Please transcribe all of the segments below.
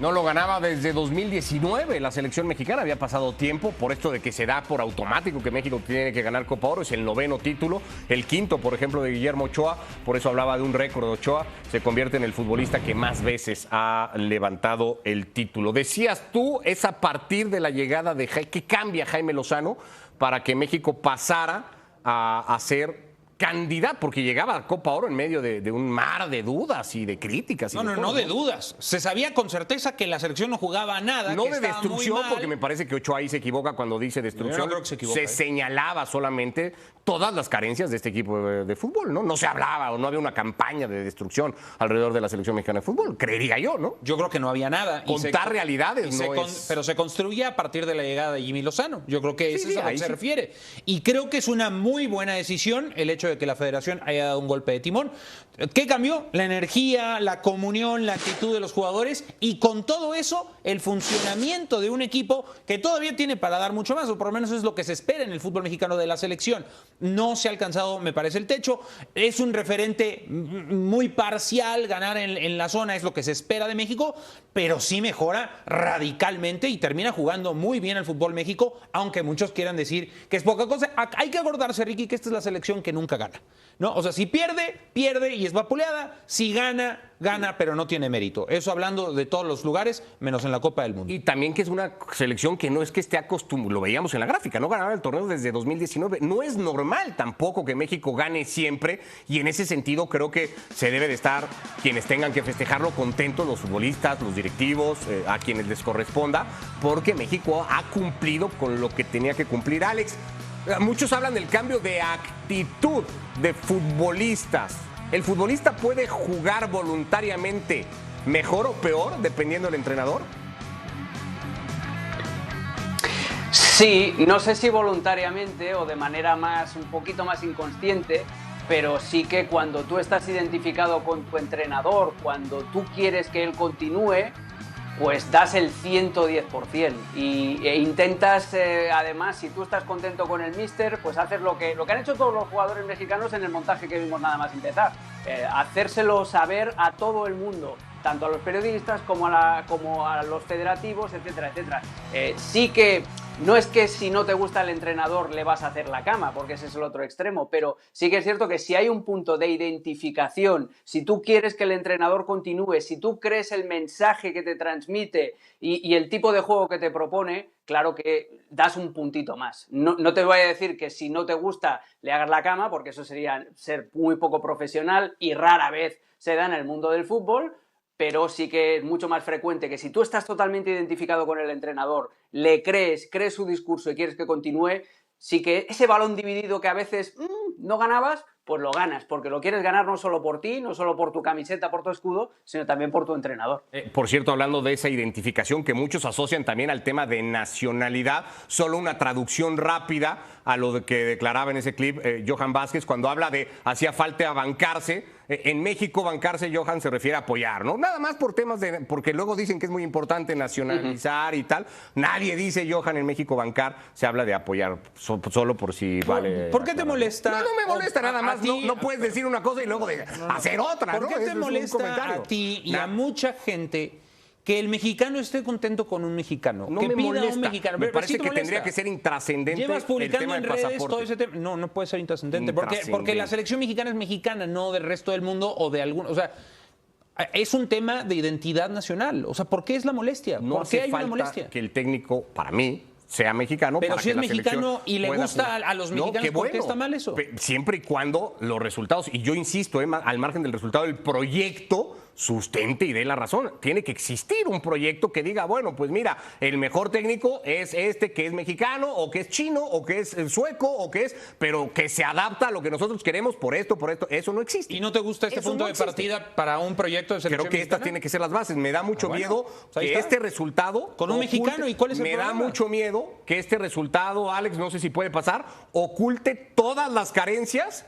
No lo ganaba desde 2019 la selección mexicana, había pasado tiempo por esto de que se da por automático que México tiene que ganar Copa Oro, es el 9º título, el 5º, por ejemplo, de Guillermo Ochoa, por eso hablaba de un récord de Ochoa, se convierte en el futbolista que más veces ha levantado el título. Decías tú, es a partir de la llegada de Jaime, ¿qué cambia Jaime Lozano para que México pasara a ser candidato? Porque llegaba a Copa Oro en medio de un mar de dudas y de críticas. No de dudas. Se sabía con certeza que la selección no jugaba a nada. No que de destrucción, muy mal. porque me parece que Ochoa ahí se equivoca cuando dice destrucción. Yo no creo que se equivoca, señalaba solamente todas las carencias de este equipo de fútbol, ¿no? No se hablaba o no había una campaña de destrucción alrededor de la selección mexicana de fútbol, creería yo, ¿no? Yo creo que no había nada. Contar realidades, pero se construía a partir de la llegada de Jimmy Lozano. Yo creo que eso es a lo que se refiere. Y creo que es una muy buena decisión el hecho de que la federación haya dado un golpe de timón. ¿Qué cambió? La energía, la comunión, la actitud de los jugadores y con todo eso el funcionamiento de un equipo que todavía tiene para dar mucho más, o por lo menos es lo que se espera en el fútbol mexicano de la selección. No se ha alcanzado, me parece, el techo. Es un referente muy parcial. Ganar en la zona es lo que se espera de México, pero sí mejora radicalmente y termina jugando muy bien el fútbol México, aunque muchos quieran decir que es poca cosa. Hay que acordarse, Ricky, que esta es la selección que nunca gana, ¿no? O sea, si pierde, pierde y es vapuleada. Si gana, gana, pero no tiene mérito. Eso hablando de todos los lugares, menos en la Copa del Mundo. Y también que es una selección que no es que esté acostumbrada, lo veíamos en la gráfica, no ganaba el torneo desde 2019. No es normal tampoco que México gane siempre, y en ese sentido creo que se debe de estar quienes tengan que festejarlo contentos, los futbolistas, los directivos, a quienes les corresponda, porque México ha cumplido con lo que tenía que cumplir. Alex, muchos hablan del cambio de actitud de futbolistas. ¿El futbolista puede jugar voluntariamente mejor o peor dependiendo del entrenador? Sí, no sé si voluntariamente o de manera un poquito más inconsciente, pero sí que cuando tú estás identificado con tu entrenador, cuando tú quieres que él continúe, pues das el 110% e intentas, además, si tú estás contento con el míster, pues hacer lo que han hecho todos los jugadores mexicanos en el montaje que vimos nada más empezar, hacérselo saber a todo el mundo, tanto a los periodistas como a los federativos, etcétera, etcétera. Sí que no es que si no te gusta el entrenador le vas a hacer la cama, porque ese es el otro extremo, pero sí que es cierto que si hay un punto de identificación, si tú quieres que el entrenador continúe, si tú crees el mensaje que te transmite y el tipo de juego que te propone, claro que das un puntito más. No te voy a decir que si no te gusta le hagas la cama, porque eso sería ser muy poco profesional y rara vez se da en el mundo del fútbol, pero sí que es mucho más frecuente que si tú estás totalmente identificado con el entrenador, le crees su discurso y quieres que continúe, sí que ese balón dividido que a veces no ganabas, pues lo ganas, porque lo quieres ganar no solo por ti, no solo por tu camiseta, por tu escudo, sino también por tu entrenador. Por cierto, hablando de esa identificación que muchos asocian también al tema de nacionalidad, solo una traducción rápida a lo que declaraba en ese clip Johan Vázquez cuando habla de hacía falta bancarse. En México bancarse, Johan, se refiere a apoyar, ¿no? Nada más por temas porque luego dicen que es muy importante nacionalizar y tal. Nadie dice, Johan, en México bancar, se habla de apoyar solo por si vale. ¿Por qué te molesta? No me molesta nada más. No puedes decir una cosa y luego hacer otra, ¿no? ¿Por qué te molesta a ti y a mucha gente que el mexicano esté contento con un mexicano? No que me pida molesta. un mexicano. Me parece que tendría que ser intrascendente. Llevas publicando el tema en del redes pasaporte. todo ese tema. No puede ser intrascendente. Porque la selección mexicana es mexicana, no del resto del mundo o de algún. O sea, es un tema de identidad nacional. O sea, ¿por qué es la molestia? ¿Por qué hay una molestia? Que el técnico, para mí, sea mexicano. Pero para si que es mexicano y le gusta a los mexicanos, ¿por qué está mal eso? Siempre y cuando los resultados, y yo insisto, al margen del resultado, el proyecto sustente y dé la razón. Tiene que existir un proyecto que diga, bueno, pues mira, el mejor técnico es este que es mexicano, o que es chino, o que es sueco, o que es, pero que se adapta a lo que nosotros queremos por esto. Eso no existe. ¿Y no te gusta este punto de partida para un proyecto de selección Creo que mexicana? estas tienen que ser las bases. Me da mucho miedo que este resultado... Con un mexicano, ¿y cuál es el problema? Me da mucho miedo que este resultado, Alex, no sé si puede pasar, oculte todas las carencias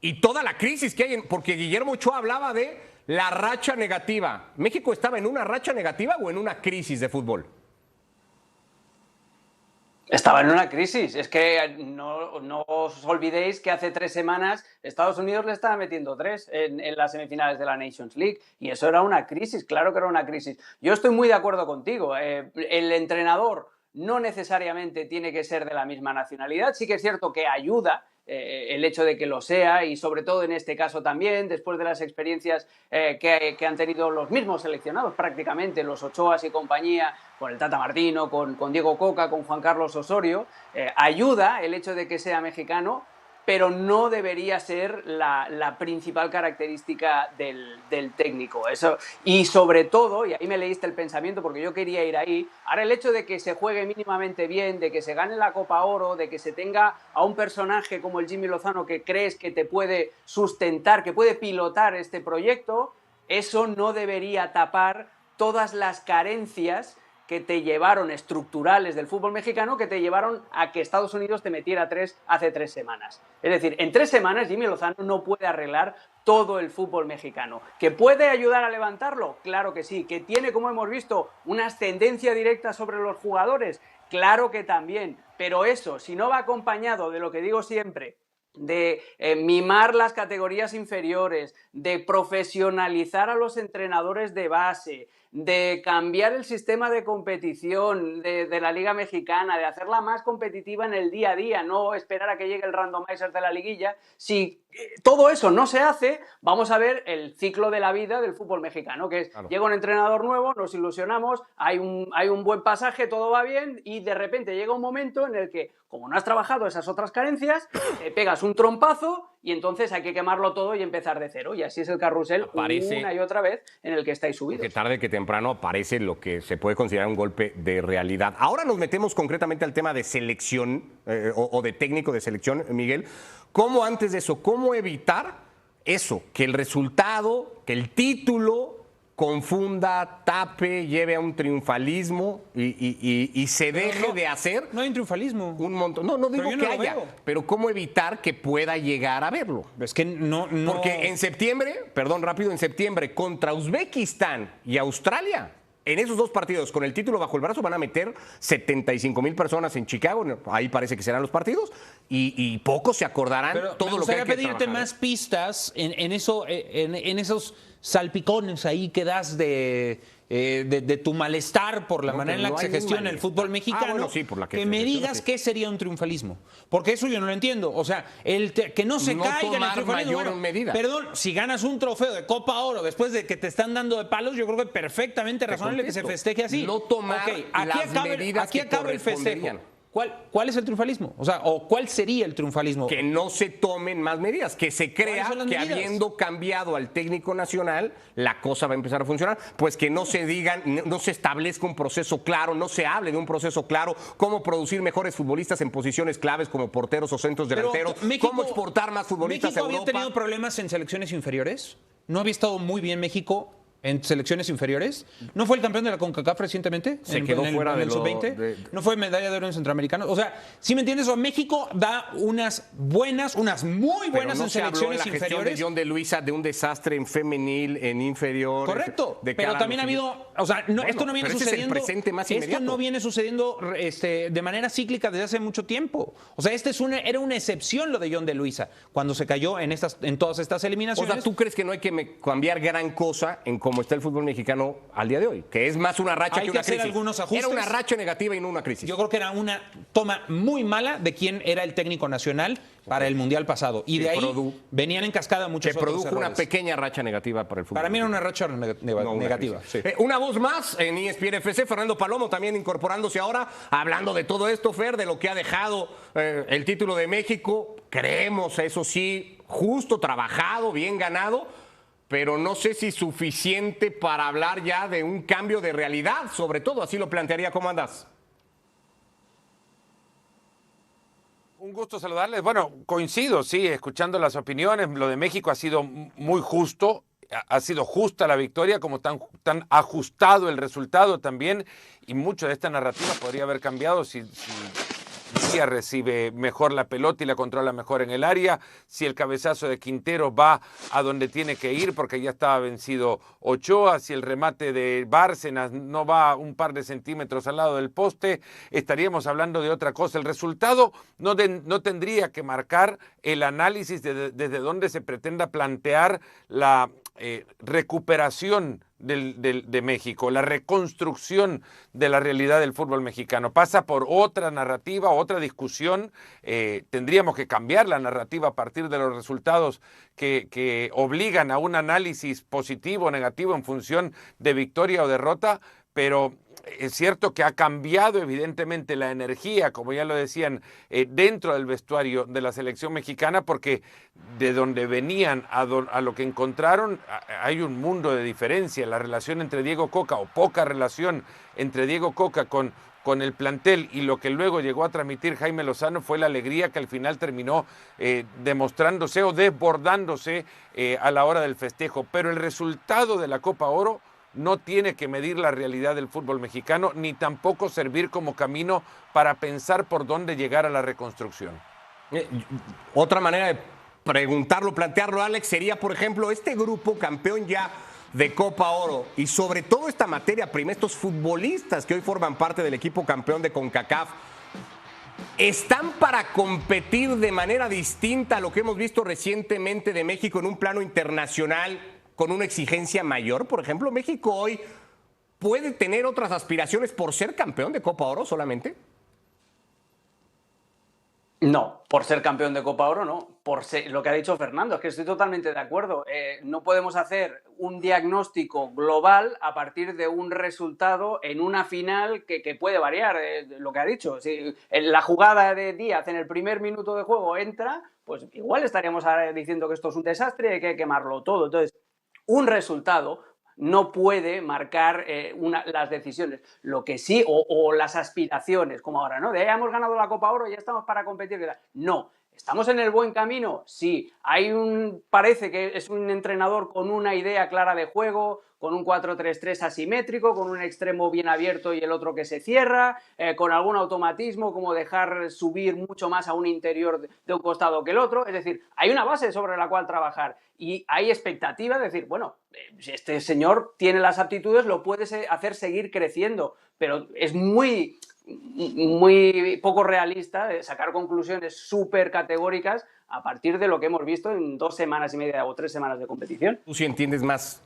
y toda la crisis que hay, porque Guillermo Ochoa hablaba de la racha negativa. ¿México estaba en una racha negativa o en una crisis de fútbol? Estaba en una crisis. Es que no os olvidéis que hace 3 semanas Estados Unidos le estaba metiendo 3 en las semifinales de la Nations League. Y eso era una crisis, claro que era una crisis. Yo estoy muy de acuerdo contigo. El entrenador no necesariamente tiene que ser de la misma nacionalidad. Sí que es cierto que ayuda el hecho de que lo sea, y sobre todo en este caso también, después de las experiencias que han tenido los mismos seleccionados prácticamente, los Ochoas y compañía, con el Tata Martino, con Diego Coca, con Juan Carlos Osorio, ayuda el hecho de que sea mexicano, pero no debería ser la principal característica del técnico. Eso, y sobre todo, y ahí me leíste el pensamiento porque yo quería ir ahí, ahora el hecho de que se juegue mínimamente bien, de que se gane la Copa Oro, de que se tenga a un personaje como el Jimmy Lozano que crees que te puede sustentar, que puede pilotar este proyecto, eso no debería tapar todas las carencias que te llevaron, estructurales del fútbol mexicano, que te llevaron a que Estados Unidos te metiera 3 hace 3 semanas. Es decir, en 3 semanas Jimmy Lozano no puede arreglar todo el fútbol mexicano. ¿Que puede ayudar a levantarlo? Claro que sí. ¿Que tiene, como hemos visto, una ascendencia directa sobre los jugadores? Claro que también. Pero eso, si no va acompañado de lo que digo siempre, de mimar las categorías inferiores, de profesionalizar a los entrenadores de base, de cambiar el sistema de competición de la Liga Mexicana, de hacerla más competitiva en el día a día, no esperar a que llegue el randomizer de la liguilla. Si todo eso no se hace, vamos a ver el ciclo de la vida del fútbol mexicano, que es, claro, llega un entrenador nuevo, nos ilusionamos, hay un buen pasaje, todo va bien, y de repente llega un momento en el que, como no has trabajado esas otras carencias, te pegas un trompazo y entonces hay que quemarlo todo y empezar de cero. Y así es el carrusel una y otra vez en el que estáis subidos. Que tarde que temprano aparece lo que se puede considerar un golpe de realidad. Ahora nos metemos concretamente al tema de selección o de técnico de selección, Miguel. ¿Cómo antes de eso, cómo evitar eso, que el resultado, que el título confunda, tape, lleve a un triunfalismo y se deje de hacer? No hay un triunfalismo. Un montón. No digo que haya, pero ¿cómo evitar que pueda llegar a verlo? Es que no. Porque en septiembre, en septiembre, contra Uzbekistán y Australia, en esos 2 partidos, con el título bajo el brazo, van a meter 75,000 personas en Chicago. Ahí parece que serán los partidos. Y pocos se acordarán. Pero todo lo que hay que pedirte trabajar, más pistas en esos salpicones ahí que das de tu malestar por la manera en la que se gestiona el fútbol mexicano, bueno, sí, por la que me digas qué sería un triunfalismo. Porque eso yo no lo entiendo. O sea, que no se caiga en el triunfalismo. Bueno, perdón, si ganas un trofeo de Copa Oro después de que te están dando de palos, yo creo que perfectamente razonable que se festeje así. No tomar medidas aquí acaba el festejo. ¿Cuál es el triunfalismo? O sea, ¿o cuál sería el triunfalismo? Que no se tomen más medidas, que se crea que habiendo cambiado al técnico nacional, la cosa va a empezar a funcionar. Pues que no se digan, no se establezca un proceso claro, no se hable de un proceso claro, cómo producir mejores futbolistas en posiciones claves como porteros o centros delanteros, cómo exportar más futbolistas a Europa. ¿México había tenido problemas en selecciones inferiores? ¿No había estado muy bien México en selecciones inferiores? ¿No fue el campeón de la CONCACAF recientemente? Se quedó fuera del sub-20. ¿No fue medalla de oro en Centroamericanos? O sea, ¿sí me entiendes? O México da unas muy buenas en selecciones inferiores. De John de Luisa, de un desastre en femenil, en inferior. Correcto, pero también ha habido, o sea, esto no viene sucediendo. Es el presente más inmediato. Esto no viene sucediendo de manera cíclica desde hace mucho tiempo. O sea, era una excepción lo de John de Luisa cuando se cayó en todas estas eliminaciones. O sea, ¿tú crees que no hay que cambiar gran cosa en cómo está el fútbol mexicano al día de hoy? Que es más una racha que una crisis. Algunos ajustes. Era una racha negativa y no una crisis. Yo creo que era una toma muy mala de quién era el técnico nacional para el Mundial pasado. Y de ahí venían en cascada muchos otros errores. Que produjo una pequeña racha negativa para el fútbol. Para mí era una racha negativa. Sí. Una voz más en ESPN FC, Fernando Palomo también incorporándose ahora, hablando de todo esto, Fer, de lo que ha dejado el título de México. Creemos, eso sí, justo, trabajado, bien ganado, pero no sé si suficiente para hablar ya de un cambio de realidad, sobre todo, así lo plantearía. ¿Cómo andas? Un gusto saludarles. Bueno, coincido, sí, escuchando las opiniones. Lo de México ha sido muy justo, ha sido justa la victoria, como tan ajustado el resultado también, y mucho de esta narrativa podría haber cambiado si recibe mejor la pelota y la controla mejor en el área, si el cabezazo de Quintero va a donde tiene que ir porque ya estaba vencido Ochoa, si el remate de Bárcenas no va un par de centímetros al lado del poste, estaríamos hablando de otra cosa. El resultado no tendría que marcar el análisis desde donde se pretenda plantear la recuperación de México, la reconstrucción de la realidad del fútbol mexicano. Pasa por otra narrativa, otra discusión. Tendríamos que cambiar la narrativa a partir de los resultados que obligan a un análisis positivo o negativo en función de victoria o derrota, pero es cierto que ha cambiado evidentemente la energía, como ya lo decían, dentro del vestuario de la selección mexicana, porque de donde venían a lo que encontraron hay un mundo de diferencia. La relación entre Diego Coca, o poca relación entre Diego Coca con el plantel y lo que luego llegó a transmitir Jaime Lozano fue la alegría que al final terminó demostrándose o desbordándose a la hora del festejo. Pero el resultado de la Copa Oro no tiene que medir la realidad del fútbol mexicano, ni tampoco servir como camino para pensar por dónde llegar a la reconstrucción. Otra manera de preguntarlo, plantearlo, Alex, sería, por ejemplo, este grupo campeón ya de Copa Oro y sobre todo esta materia prima, estos futbolistas que hoy forman parte del equipo campeón de CONCACAF, ¿están para competir de manera distinta a lo que hemos visto recientemente de México en un plano internacional, con una exigencia mayor? Por ejemplo, ¿México hoy puede tener otras aspiraciones por ser campeón de Copa Oro solamente? No, por ser campeón de Copa Oro no. Por ser, lo que ha dicho Fernando, es que estoy totalmente de acuerdo. No podemos hacer un diagnóstico global a partir de un resultado en una final que puede variar. Lo que ha dicho, si la jugada de Díaz en el primer minuto de juego entra, pues igual estaríamos diciendo que esto es un desastre y que hay que quemarlo todo. Entonces, un resultado no puede marcar las decisiones. Lo que sí, o las aspiraciones, como ahora, ¿no? De hemos ganado la Copa Oro y ya estamos para competir. No. ¿Estamos en el buen camino? Sí. Parece que es un entrenador con una idea clara de juego, con un 4-3-3 asimétrico, con un extremo bien abierto y el otro que se cierra, con algún automatismo como dejar subir mucho más a un interior de un costado que el otro. Es decir, hay una base sobre la cual trabajar y hay expectativa de decir, bueno, si este señor tiene las aptitudes, lo puede hacer seguir creciendo, pero es muy poco realista de sacar conclusiones súper categóricas a partir de lo que hemos visto en 2 semanas y media o 3 semanas de competición. ¿Tú sí entiendes más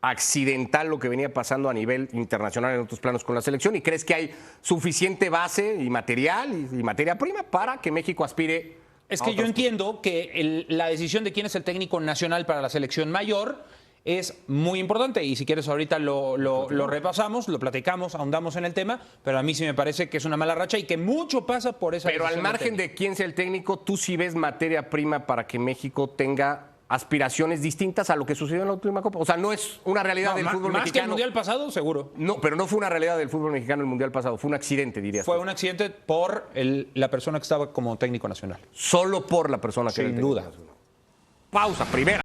accidental lo que venía pasando a nivel internacional en otros planos con la selección y crees que hay suficiente base y material y materia prima para que México aspire? Es que yo entiendo que la decisión de quién es el técnico nacional para la selección mayor es muy importante y si quieres ahorita lo repasamos, lo platicamos, ahondamos en el tema, pero a mí sí me parece que es una mala racha y que mucho pasa por esa decisión. Pero al margen de quién sea el técnico, ¿tú sí ves materia prima para que México tenga aspiraciones distintas a lo que sucedió en la última Copa? O sea, no es una realidad del fútbol mexicano. Más que el Mundial pasado, seguro. No, pero no fue una realidad del fútbol mexicano el Mundial pasado, fue un accidente, dirías. Fue un accidente por la persona que estaba como técnico nacional. Solo por la persona que era el técnico nacional. Pausa, primera.